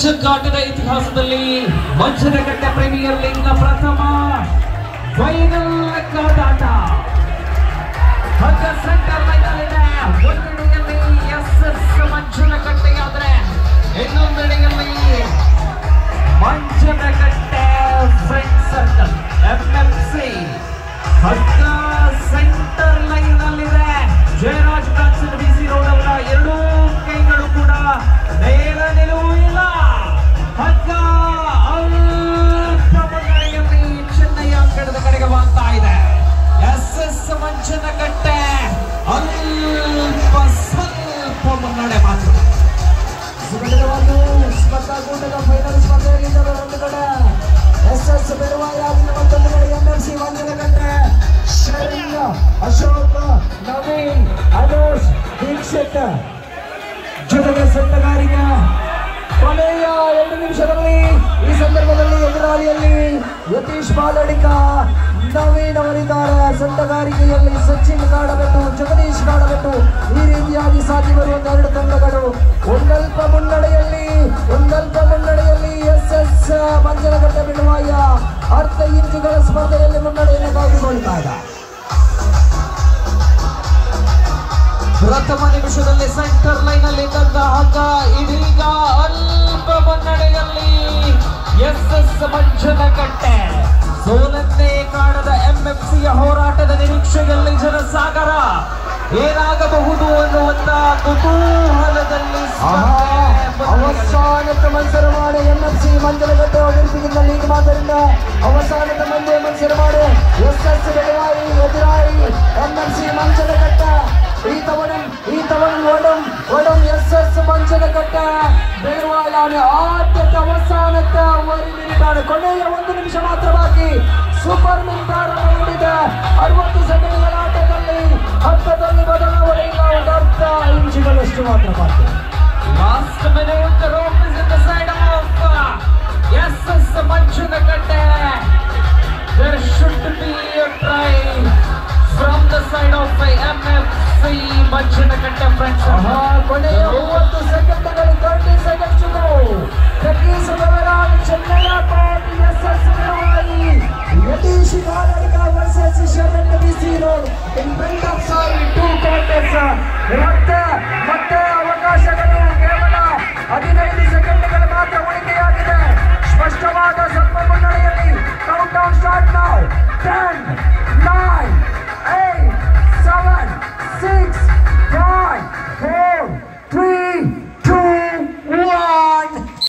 ರೋಚಕಾಟದ ಇತಿಹಾಸದಲ್ಲಿ ಮಂಚನಕಟ್ಟೆ premier league ನ ಪ್ರಥಮ ಫೈನಲ್ ಕಾದಾಟ. ಸೆಂಟರ್ ಲೈನಲ್ಲಿದೆ. ಒಂದೆಡೆಯಲ್ಲಿ ಎಸ್ಎಸ್ ಮಂಚನಕಟ್ಟೆಯಾದ್ರೆ ಇನ್ನೊಂದೆಡೆಯಲ್ಲಿ Manchanakatte friend circle MFC. Centre line ಅಲ್ಲಿದೆ. ಜಯರಾಜ್ ಬ್ರಾನ್ಸನ್ ಬಿಸಿ ರೋಡ್ ಅವರ ಎರಡೂ ಕೈಗಳು ಕೂಡ ನೇರ ನಿಲುವು ಇಲ್ಲ. ಹಗ್ಗ ಅಲ್ಪ ಮುನ್ನಡೆಯಲ್ಲಿ ಚೆನ್ನೈ ಅಂಕಣದ ಕಡೆಗೆ ಬರ್ತಾ ಇದೆ. ಎಸ್ಎಸ್ ಮಂಚನಕಟ್ಟೆ ಸ್ವಲ್ಪ ಮುನ್ನಡೆ ಮಾತ್ರ. ಸ್ಪರ್ಧಾಕೂಟದ ಫೈನಲ್ ಸ್ಪರ್ಧೆಯಲ್ಲಿ ಒಂದು ಕಡೆ ಎಸ್ಎಸ್ ಬೆಳವಾಯ, ಮತ್ತೊಂದು ಕಡೆ ಎಂಎಫ್ಸಿ ಮಂಚನಕಟ್ಟೆ. ಶರಣ್ಯ, ಅಶೋಕ್, ನವೀನ್, ಅನೋಷ್, ದೀಕ್ಷಿತ್ ಜೊತೆಗೆ ಸೆಟ್ಟಗಾರಿಕೆ. ಕೊನೆಯ 2 ನಿಮಿಷದಲ್ಲಿ ಈ ಸಂದರ್ಭದಲ್ಲಿ ಎದುರಾಳಿಯಲ್ಲಿ ಯತೀಶ್ ಮಾಲಡಿಕ, ನವೀನ್ ಅವರಿದ್ದಾರೆ. ಸೆಟ್ಟಗಾರಿಕೆಯಲ್ಲಿ ಸಚಿನ್ ಕಾಡಬೆಟ್ಟು, ಜಗದೀಶ್ ಕಾಡಬೆಟ್ಟು. ಈ ರೀತಿಯಾಗಿ ಸಾಗಿ ಬರುವಂತ 2 ತಂಡಗಳು ಒಂದಲ್ಪ ಮುನ್ನಡೆಯಲ್ಲಿ ಎಸ್ಎಸ್ ಮಂಚನಕಟ್ಟೆ ಬಿಡುವಾಯ ಅರ್ಧ ಇಂಚುಗಳ ಸ್ಪರ್ಧೆಯಲ್ಲಿ ಮುನ್ನಡೆಯನ್ನು ಕಾಯ್ದುಕೊಳ್ತಾ ಇದೆ. ಪ್ರಥಮ ನಿಮಿಷದಲ್ಲಿ ಸೆಂಟರ್ ಲೈನ್ ಅಲ್ಲಿ ಇದ್ದಂತಹ ಹಗ್ಗ ಇದೀಗ ಅಲ್ಪ ಮುನ್ನಡೆಯಲ್ಲಿ ಎಸ್ಎಸ್ ಮಂಚನಕಟ್ಟೆ. ಸೋಲನ್ನೇ ಕಾಣದ ಎಂಎಫ್ಸಿಯ ಹೋರಾಟದ ನಿರೀಕ್ಷೆಯಲ್ಲಿ ಜನಸಾಗರ. ಏನಾಗಬಹುದು ಅನ್ನುವಂತ ಕುತೂಹಲದಲ್ಲಿ ಅವಸಾನದ ಮತ್ಸರ ಮಾಡಿ ಎಂಎಫ್ಸಿ ಮಂಚನಕಟ್ಟೆ ಅಭಿವೃದ್ಧಿಯಿಂದ ಲೀಗ್ ಮಾದರಿಂದ ಅವಸಾನದ ಮಂದಿ ಮತ್ಸರ ಮಾಡಿ ಎಸ್ಎಸ್ ಬೆಳವಾಯಿ ಎದುರಾಳಿ ಎಂಎಫ್ಸಿ ಮಂಚನಕಟ್ಟೆ. ಒಡಂ ಎಸ್ಎಸ್ ಮಂಚನಕಟ್ಟೆ ಬೆಳವಾಯಿ ಆದ್ಯತೆ ಅವಸಾನಕ್ಕೆ ವರಿದಿದ್ದಾರೆ. ಕೊನೆಯ 1 ನಿಮಿಷ ಮಾತ್ರ ಬಾಕಿ. ಸೂಪರ್ ಮಿನ್ ಪ್ರಾರಂಭಗೊಂಡಿದೆ. 60 ಸೆಕೆಂಡ್ಗಳ ಆಟದಲ್ಲಿ ಹಂತದಲ್ಲಿ ಬದಲಾವಣೆಯಿಂದ ಒಂದು ಅರ್ಧ ಇಂಚುಗಳಷ್ಟು ಮಾತ್ರ ಬಾಕಿ. Last minute, the rope is in the side of SS Manchunakatte. There should be a try from the side of MFC Manchunakatte friends. ಕೊನೆಯ 30 ಸೆಕೆಂಡ್ಗಳು, 30 seconds to go. Chennai party SS Belvai, Yathish Maladika versus Sharanya BC road in front of ಸಾರಿ 2 contest. ಮತ್ತೆ ಅವಕಾಶಗಳು ಕೇವಲ 15 ಸೆಕೆಂಡ್ಗಳು ಮಾತ್ರ ಉಳಿಕೆಯಾಗಿದೆ. ಸ್ಪಷ್ಟವಾದ ಸ್ವಲ್ಪ ಮುನ್ನಡೆಯಲ್ಲಿ ಕೌಂಟ್ ಡೌನ್ ಸ್ಟಾರ್ಟ್ ನೌ. 10